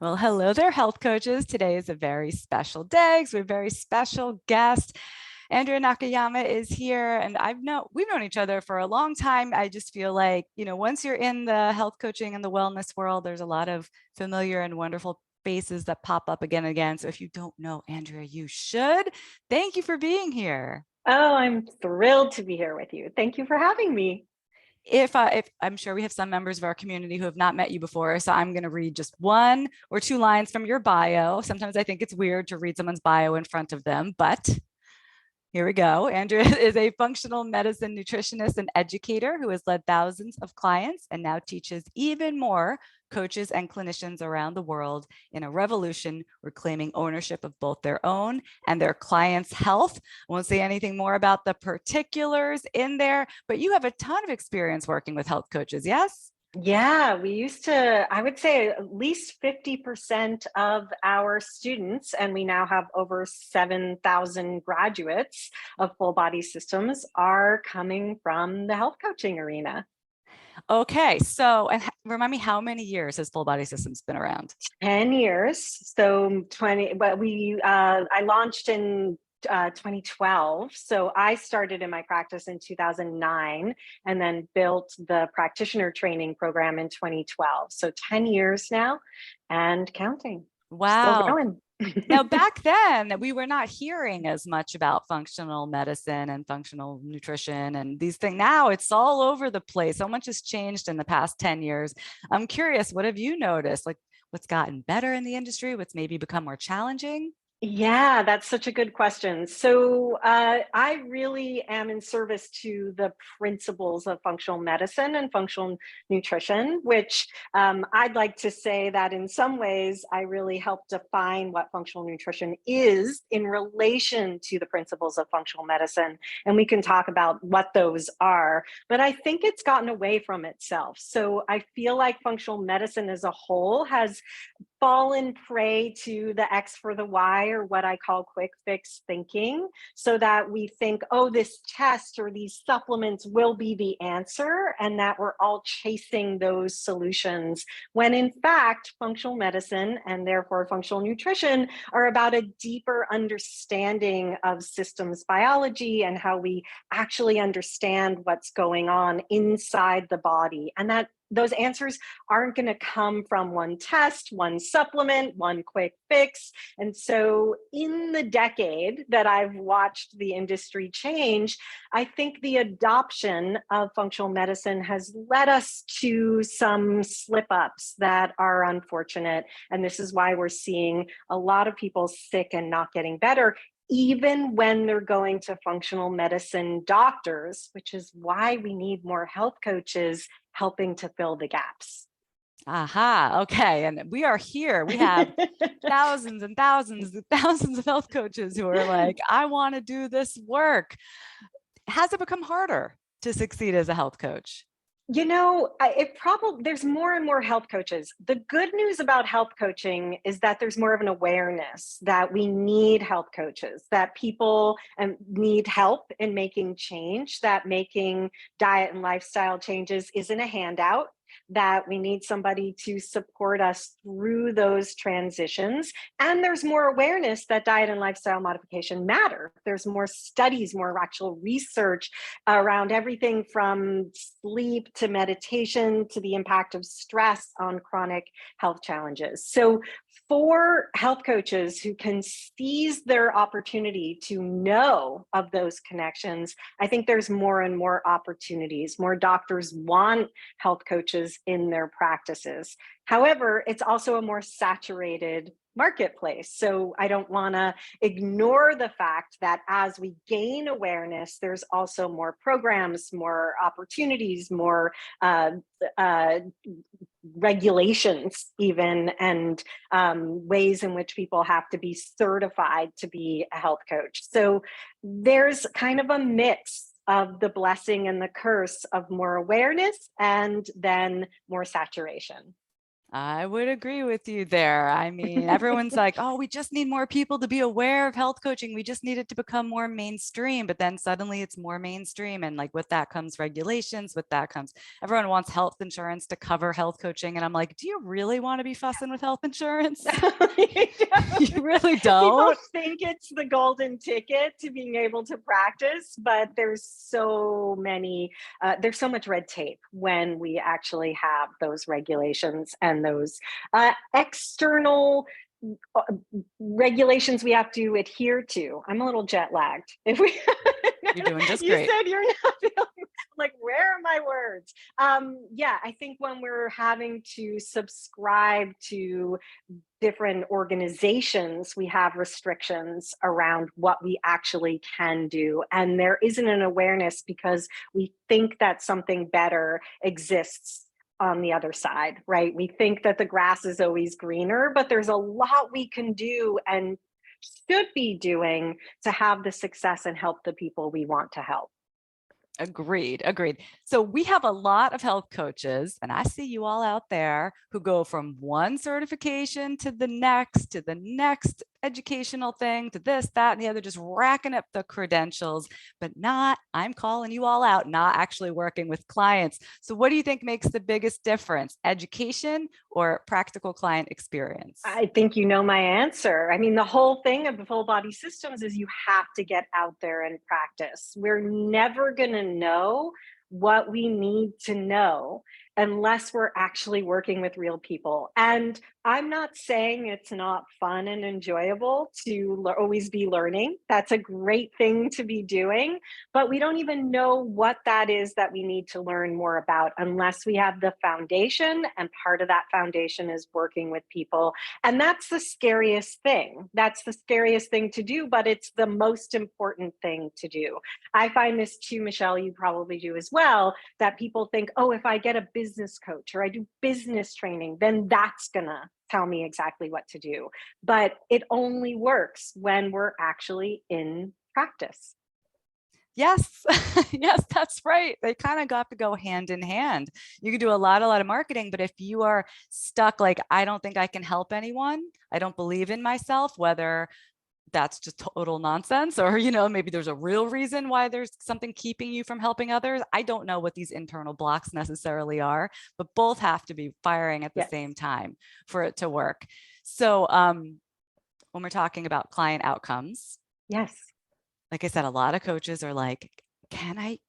Well, hello there, health coaches. Today is a very special day because we have a very special guest. Andrea Nakayama is here, and we've known each other for a long time. I just feel like, once you're in the health coaching and the wellness world, there's a lot of familiar and wonderful faces that pop up again and again. So if you don't know Andrea, you should. Thank you for being here. Oh, I'm thrilled to be here with you. Thank you for having me. If I'm sure we have some members of our community who have not met you before, so I'm going to read just one or two lines from your bio. Sometimes I think it's weird to read someone's bio in front of them, but here we go. Andrea is a functional medicine nutritionist and educator who has led thousands of clients and now teaches even more coaches and clinicians around the world in a revolution reclaiming ownership of both their own and their clients' health. I won't say anything more about the particulars in there, but you have a ton of experience working with health coaches, yes? Yeah, we used to, I would say at least 50% of our students, and we now have over 7,000 graduates of full body systems, are coming from the health coaching arena. Okay, so and remind me, how many years has Full Body Systems been around? 10 years. So 20, but I launched in 2012. So I started in my practice in 2009 and then built the practitioner training program in 2012. So 10 years now and counting, still Wow. growing. Now, back then, we were not hearing as much about functional medicine and functional nutrition and these things. Now it's all over the place. So much has changed in the past 10 years. I'm curious, what have you noticed? Like what's gotten better in the industry? What's maybe become more challenging? Yeah, that's such a good question. So, I really am in service to the principles of functional medicine and functional nutrition, which I'd like to say that in some ways I really help define what functional nutrition is in relation to the principles of functional medicine. And we can talk about what those are, but I think it's gotten away from itself. So, I feel like functional medicine as a whole has fallen prey to the X for the Y, or what I call quick fix thinking, so that we think, oh, this test or these supplements will be the answer, and that we're all chasing those solutions. When in fact, functional medicine and therefore functional nutrition are about a deeper understanding of systems biology and how we actually understand what's going on inside the body. And that those answers aren't going to come from one test, one supplement, one quick fix. And so, in the decade that I've watched the industry change, I think the adoption of functional medicine has led us to some slip ups that are unfortunate. And this is why we're seeing a lot of people sick and not getting better, even when they're going to functional medicine doctors, which is why we need more health coaches helping to fill the gaps. Aha. Okay. And we are here. We have thousands and thousands and thousands of health coaches who are like, I want to do this work. Has it become harder to succeed as a health coach? It probably there's more and more health coaches. The good news about health coaching is that there's more of an awareness that we need health coaches, that people need help in making change, that making diet and lifestyle changes isn't a handout, that we need somebody to support us through those transitions. And there's more awareness that diet and lifestyle modification matter. There's more studies, more actual research around everything from sleep to meditation to the impact of stress on chronic health challenges. So, for health coaches who can seize their opportunity to know of those connections, I think there's more and more opportunities. More doctors want health coaches in their practices. However, it's also a more saturated marketplace. So I don't want to ignore the fact that as we gain awareness, there's also more programs, more opportunities, more uh, regulations, even, and ways in which people have to be certified to be a health coach. So there's kind of a mix of the blessing and the curse of more awareness and then more saturation. I would agree with you there. I mean, everyone's like, oh, we just need more people to be aware of health coaching. We just need it to become more mainstream. But then suddenly it's more mainstream. And like with that comes regulations, with that comes everyone wants health insurance to cover health coaching. And I'm like, do you really want to be fussing with health insurance? You really People don't. think it's the golden ticket to being able to practice, but there's so much red tape when we actually have those regulations and those external uh, regulations we have to adhere to. I'm a little jet lagged. If we, You're doing just you great. said you're not feeling like, where are my words? Yeah, I think when we're having to subscribe to different organizations, we have restrictions around what we actually can do. And there isn't an awareness because we think that something better exists on the other side, right? We think that the grass is always greener, but there's a lot we can do and should be doing to have the success and help the people we want to help. Agreed. Agreed. So we have a lot of health coaches, and I see you all out there who go from one certification to the next educational thing, to this, that, and the other, just racking up the credentials, but I'm calling you all out, not actually working with clients. So what do you think makes the biggest difference, education or practical client experience? I think you know my answer. I mean, the whole thing of the full body systems is you have to get out there and practice. We're never going to know what we need to know unless we're actually working with real people. And I'm not saying it's not fun and enjoyable to always be learning. That's a great thing to be doing, but we don't even know what that is that we need to learn more about unless we have the foundation. And part of that foundation is working with people, and that's the scariest thing. That's the scariest thing to do, but it's the most important thing to do. I find this too, Michelle, you probably do as well, that people think, oh, if I get a business coach or I do business training, then that's going to tell me exactly what to do. But it only works when we're actually in practice. Yes, yes, that's right. They kind of got to go hand in hand. You can do a lot of marketing, but if you are stuck, like, I don't think I can help anyone, I don't believe in myself, whether that's just total nonsense or, maybe there's a real reason why there's something keeping you from helping others. I don't know what these internal blocks necessarily are, but both have to be firing at the Yes. same time for it to work. So when we're talking about client outcomes, Yes. like I said, a lot of coaches are like, can I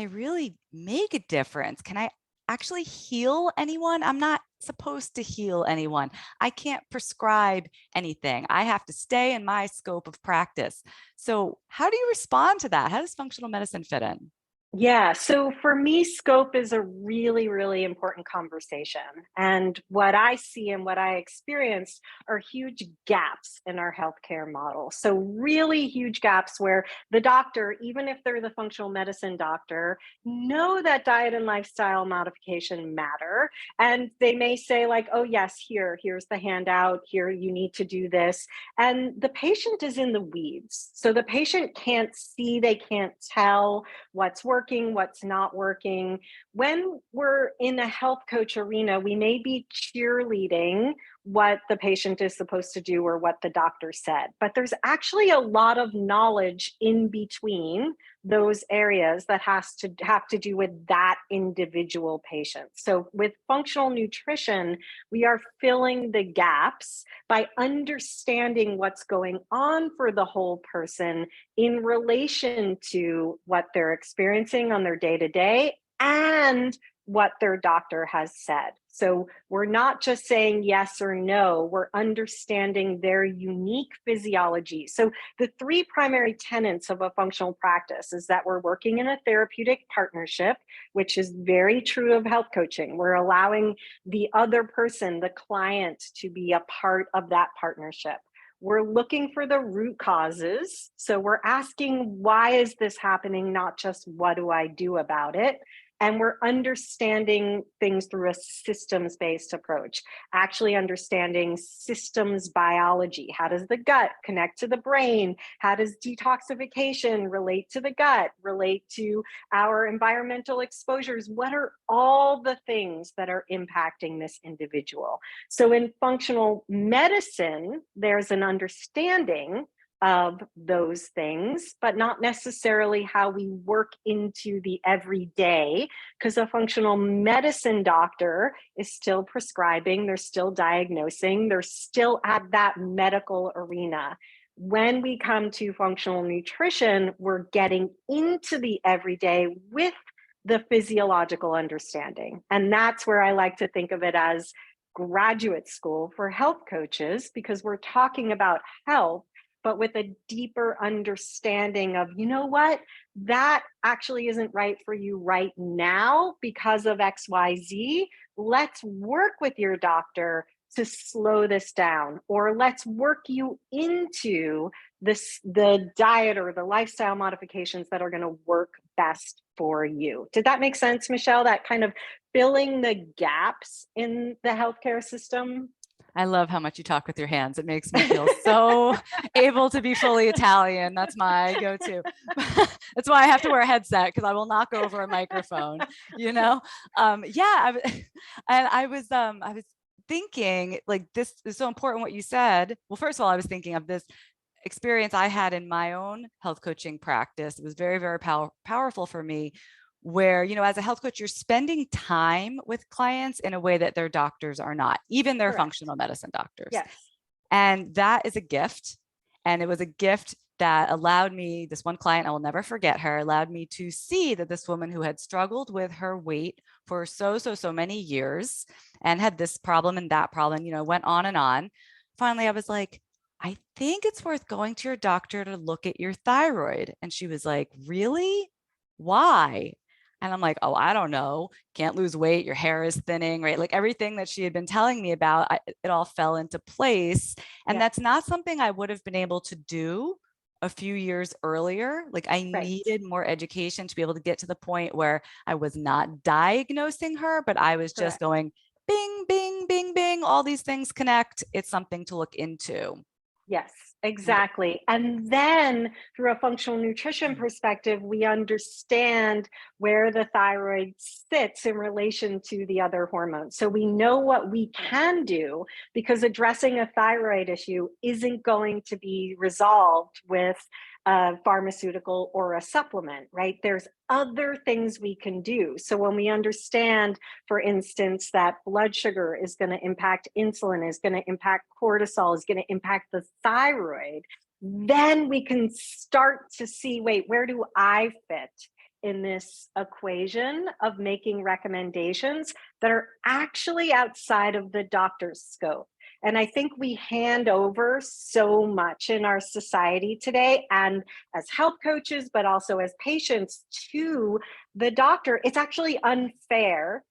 really make a difference? Can I actually heal anyone? I'm not supposed to heal anyone. I can't prescribe anything. I have to stay in my scope of practice. So how do you respond to that? How does functional medicine fit in? Yeah. So for me, scope is a really, really important conversation. And what I see and what I experienced are huge gaps in our healthcare model. So, really huge gaps where the doctor, even if they're the functional medicine doctor, know that diet and lifestyle modification matter. And they may say, like, oh, yes, here's the handout, here, you need to do this. And the patient is in the weeds. So the patient can't see, they can't tell what's working, what's not working. When we're in a health coach arena, we may be cheerleading what the patient is supposed to do or what the doctor said, but there's actually a lot of knowledge in between those areas that has to have to do with that individual patient. So with functional nutrition, we are filling the gaps by understanding what's going on for the whole person in relation to what they're experiencing on their day to day and what their doctor has said. So we're not just saying yes or no, we're understanding their unique physiology. So the three primary tenets of a functional practice is that we're working in a therapeutic partnership, which is very true of health coaching. We're allowing the other person, the client, to be a part of that partnership. We're looking for the root causes. So we're asking, why is this happening? Not just what do I do about it? And we're understanding things through a systems-based approach, actually understanding systems biology. How does the gut connect to the brain? How does detoxification relate to the gut, relate to our environmental exposures? What are all the things that are impacting this individual? So in functional medicine, there's an understanding of those things, but not necessarily how we work into the everyday, because a functional medicine doctor is still prescribing, they're still diagnosing, they're still at that medical arena. When we come to functional nutrition, we're getting into the everyday with the physiological understanding. And that's where I like to think of it as graduate school for health coaches, because we're talking about health, but with a deeper understanding of, you know what, that actually isn't right for you right now because of XYZ. Let's work with your doctor to slow this down, or let's work you into the diet or the lifestyle modifications that are going to work best for you. Did that make sense, Michelle? That kind of filling the gaps in the healthcare system? I love how much you talk with your hands. It makes me feel so able to be fully Italian. That's my go-to. That's why I have to wear a headset, because I will knock over a microphone, you know? Yeah. And I was thinking, like, this is so important what you said. Well, first of all, I was thinking of this experience I had in my own health coaching practice. It was very, very powerful for me, where, you know, as a health coach, you're spending time with clients in a way that their doctors are not, even their Correct. functional medicine doctors. Yes. And that is a gift. And it was a gift that allowed me, this one client, I will never forget her, allowed me to see that this woman who had struggled with her weight for so many years and had this problem and that problem, you know, went on and on. Finally, I was like, I think it's worth going to your doctor to look at your thyroid. And she was like, really? Why? And I'm like, oh, I don't know. Can't lose weight. Your hair is thinning, right? Like everything that she had been telling me about, it all fell into place. And Yeah. that's not something I would have been able to do a few years earlier. Like I Right. needed more education to be able to get to the point where I was not diagnosing her, but I was just Correct. going, bing, bing, bing, bing. All these things connect. It's something to look into. Yes, exactly. And then through a functional nutrition perspective, we understand where the thyroid sits in relation to the other hormones. So we know what we can do, because addressing a thyroid issue isn't going to be resolved with a pharmaceutical or a supplement, right? There's other things we can do. So when we understand, for instance, that blood sugar is going to impact insulin, is going to impact cortisol, is going to impact the thyroid, then we can start to see, wait, where do I fit in this equation of making recommendations that are actually outside of the doctor's scope? And I think we hand over so much in our society today, and as health coaches, but also as patients, to the doctor. It's actually unfair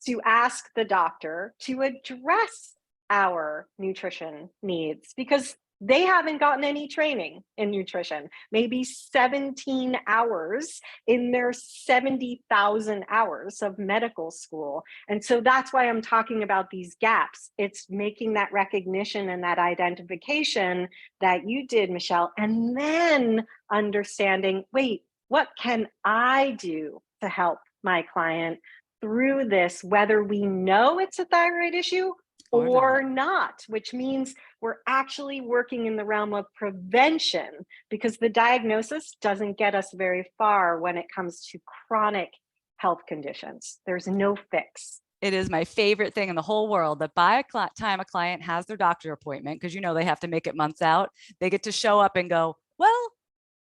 to ask the doctor to address our nutrition needs, because they haven't gotten any training in nutrition, maybe 17 hours in their 70,000 hours of medical school. And so that's why I'm talking about these gaps. It's making that recognition and that identification that you did, Michelle, and then understanding, wait, what can I do to help my client through this, whether we know it's a thyroid issue or not, which means we're actually working in the realm of prevention, because the diagnosis doesn't get us very far when it comes to chronic health conditions. There's no fix. It is my favorite thing in the whole world that by a time a client has their doctor appointment, because you know they have to make it months out, they get to show up and go, well,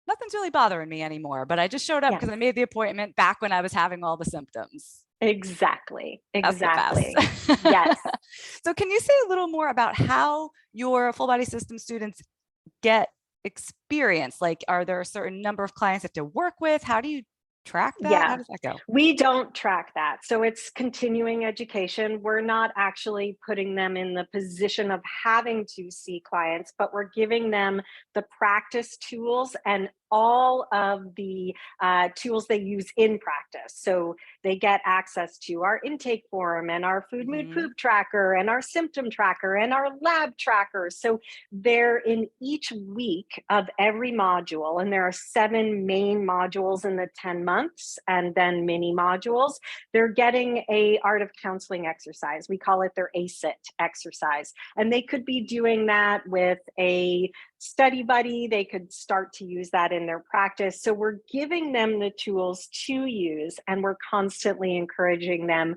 nothing's really bothering me anymore, but I just showed up because I made the appointment back when I was having all the symptoms. Exactly. That's the Exactly. best. Yes. So can you say a little more about how your full body system students get experience? Like, are there a certain number of clients you have to work with? How do you track that? Yeah, How does that go? we don't track that. So it's continuing education. We're not actually putting them in the position of having to see clients, but we're giving them the practice tools and all of the tools they use in practice. So they get access to our intake form and our food mood poop tracker and our symptom tracker and our lab tracker. So they're in each week of every module, and there are 7 main modules in the 10 months and then mini modules. They're getting a art of counseling exercise. We call it their ACIT exercise. And they could be doing that with a study buddy. They could start to use that in their practice. So we're giving them the tools to use, and we're constantly encouraging them,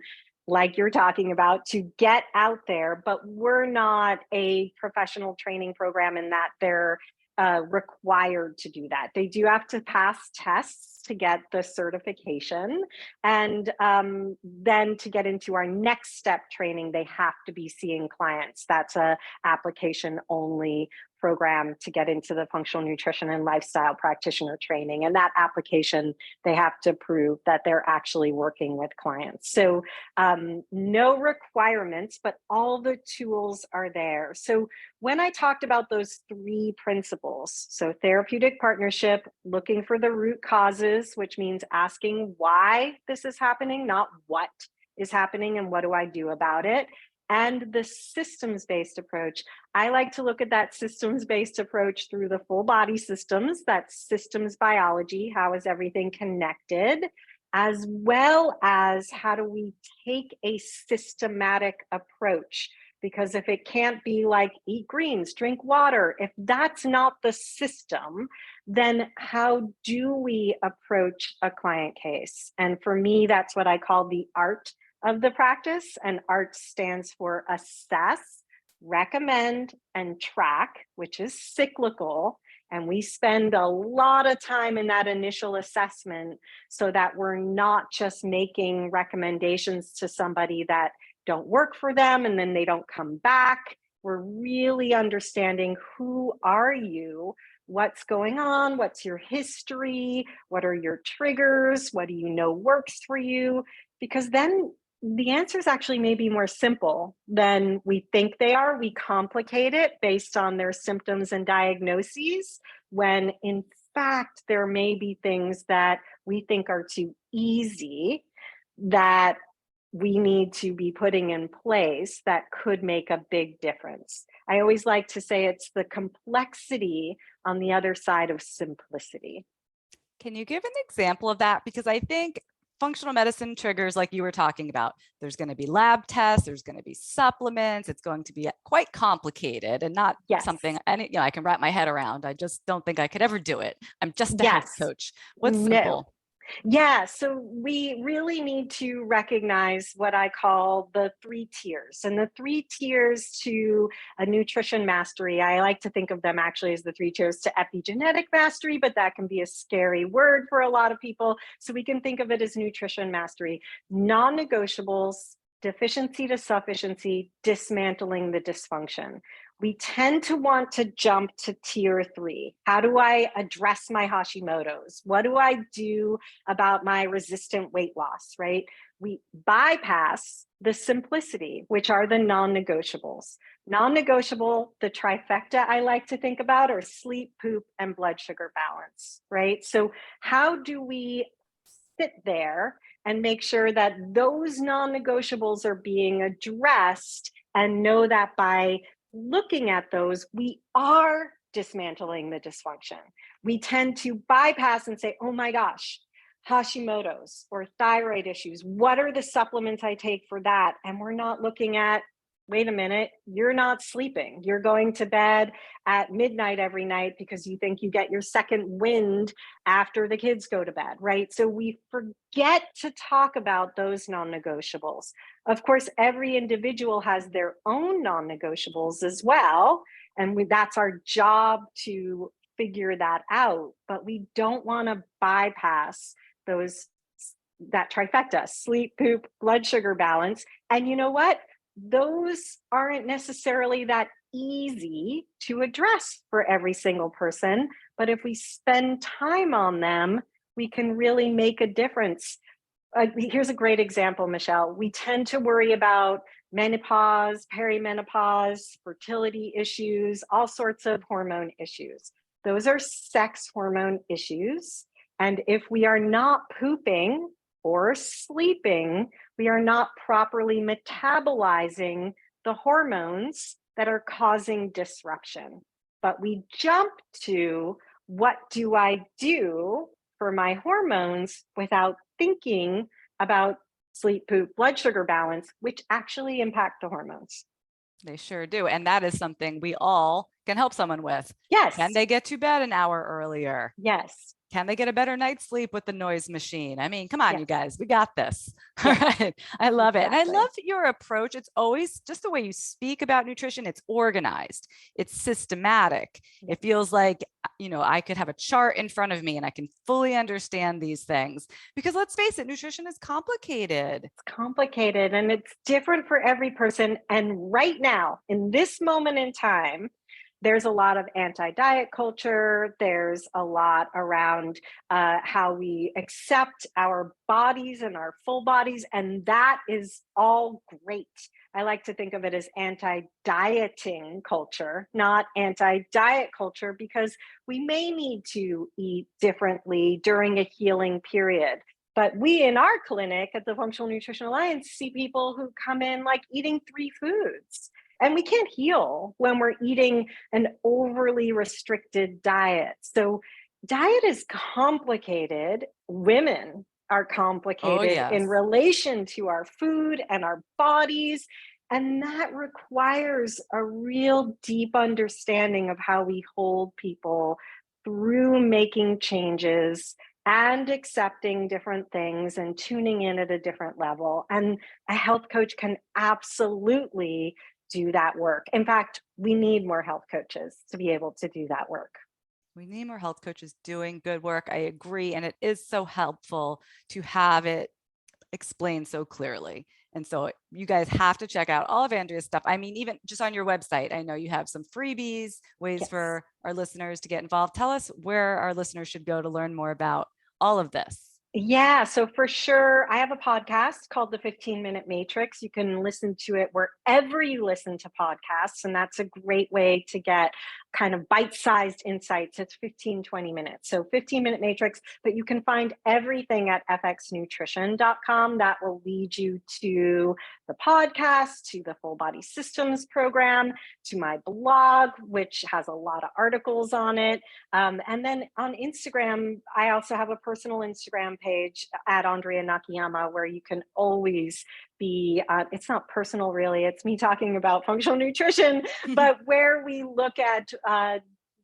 like you're talking about, to get out there. But we're not a professional training program in that they're required to do that. They do have to pass tests to get the certification. And then to get into our next step training, they have to be seeing clients. That's a application only program to get into the functional nutrition and lifestyle practitioner training. And that application, they have to prove that they're actually working with clients. So no requirements, but all the tools are there. So when I talked about those 3 principles, so therapeutic partnership, looking for the root causes, which means asking why this is happening, not what is happening and what do I do about it, and the systems-based approach. I like to look at that systems-based approach through the full body systems, that's systems biology, how is everything connected, as well as how do we take a systematic approach? Because if it can't be like eat greens, drink water, if that's not the system, then how do we approach a client case? And for me, that's what I call the art of the practice. And ART stands for assess, recommend, and track, which is cyclical. And we spend a lot of time in that initial assessment so that we're not just making recommendations to somebody that don't work for them and then they don't come back. We're really understanding, who are you? What's going on? What's your history? What are your triggers? What do you know works for you? Because then the answers actually may be more simple than we think they are. We complicate it based on their symptoms and diagnoses, when in fact, there may be things that we think are too easy that we need to be putting in place that could make a big difference. I always like to say it's the complexity on the other side of simplicity. Can you give an example of that? Because I think functional medicine triggers, like you were talking about, there's going to be lab tests, there's going to be supplements, it's going to be quite complicated and not something I can wrap my head around. I just don't think I could ever do it. I'm just a health coach. What's simple? Yeah, so we really need to recognize what I call the 3 tiers. And the 3 tiers to a nutrition mastery, I like to think of them actually as the 3 tiers to epigenetic mastery, but that can be a scary word for a lot of people. So we can think of it as nutrition mastery. Non-negotiables, deficiency to sufficiency, dismantling the dysfunction. We tend to want to jump to tier 3. How do I address my Hashimoto's? What do I do about my resistant weight loss, right? We bypass the simplicity, which are the non-negotiables. Non-negotiable, the trifecta I like to think about are sleep, poop, and blood sugar balance, right? So how do we sit there and make sure that those non-negotiables are being addressed, and know that by looking at those, we are dismantling the dysfunction. We tend to bypass and say, oh my gosh, Hashimoto's or thyroid issues, what are the supplements I take for that? And we're not looking at, wait a minute, you're not sleeping. You're going to bed at midnight every night because you think you get your second wind after the kids go to bed, right? So we forget to talk about those non-negotiables. Of course, every individual has their own non-negotiables as well. And that's our job to figure that out. But we don't want to bypass that trifecta: sleep, poop, blood sugar balance. And you know what? Those aren't necessarily that easy to address for every single person. But if we spend time on them, we can really make a difference. Here's a great example, Michelle. We tend to worry about menopause, perimenopause, fertility issues, all sorts of hormone issues. Those are sex hormone issues. And if we are not pooping or sleeping, we are not properly metabolizing the hormones that are causing disruption. But we jump to, what do I do for my hormones, without thinking about sleep, poop, blood sugar balance, which actually impact the hormones. They sure do. And that is something we all can help someone with. Yes. Can they get to bed an hour earlier? Yes. Can they get a better night's sleep with the noise machine? I mean, come on, Yes. you guys, we got this. Yes. All right. I love it. And I Exactly. love your approach. It's always just the way you speak about nutrition. It's organized. It's systematic. It feels like, you know, I could have a chart in front of me and I can fully understand these things, because let's face it, nutrition is complicated. It's complicated and it's different for every person. And right now, in this moment in time, there's a lot of anti-diet culture. There's a lot around how we accept our bodies and our full bodies. And that is all great. I like to think of it as anti-dieting culture, not anti-diet culture, because we may need to eat differently during a healing period. But we in our clinic at the Functional Nutrition Alliance see people who come in like eating 3 foods. And we can't heal when we're eating an overly restricted diet. So diet is complicated. Women are complicated in relation to our food and our bodies. And that requires a real deep understanding of how we hold people through making changes and accepting different things and tuning in at a different level. And a health coach can absolutely do that work. In fact, we need more health coaches to be able to do that work. We need more health coaches doing good work. I agree. And it is so helpful to have it explained so clearly. And so you guys have to check out all of Andrea's stuff. I mean, even just on your website, I know you have some freebies, ways for our listeners to get involved. Tell us where our listeners should go to learn more about all of this. Yeah, so for sure, I have a podcast called The 15-Minute Matrix. You can listen to it wherever you listen to podcasts, and that's a great way to get kind of bite-sized insights. It's 15, 20 minutes. So 15-Minute Matrix, but you can find everything at fxnutrition.com. That will lead you to the podcast, to the Full Body Systems program, to my blog, which has a lot of articles on it. And then on Instagram, I also have a personal Instagram page at Andrea Nakayama, where you can always be, it's not personal really, it's me talking about functional nutrition, but where we look at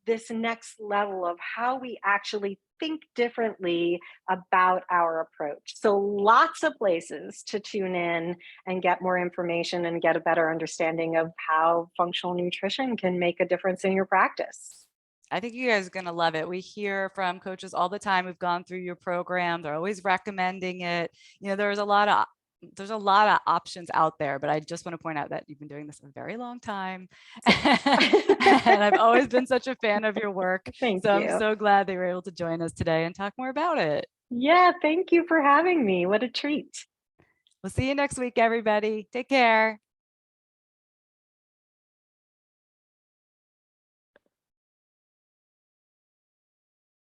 this next level of how we actually think differently about our approach. So lots of places to tune in and get more information and get a better understanding of how functional nutrition can make a difference in your practice. I think you guys are going to love it. We hear from coaches all the time who've gone through your program. They're always recommending it. You know, there's a lot of options out there, but I just want to point out that you've been doing this a very long time. And I've always been such a fan of your work. Thank you. I'm so glad they were able to join us today and talk more about it. Yeah, thank you for having me. What a treat. We'll see you next week, everybody. Take care.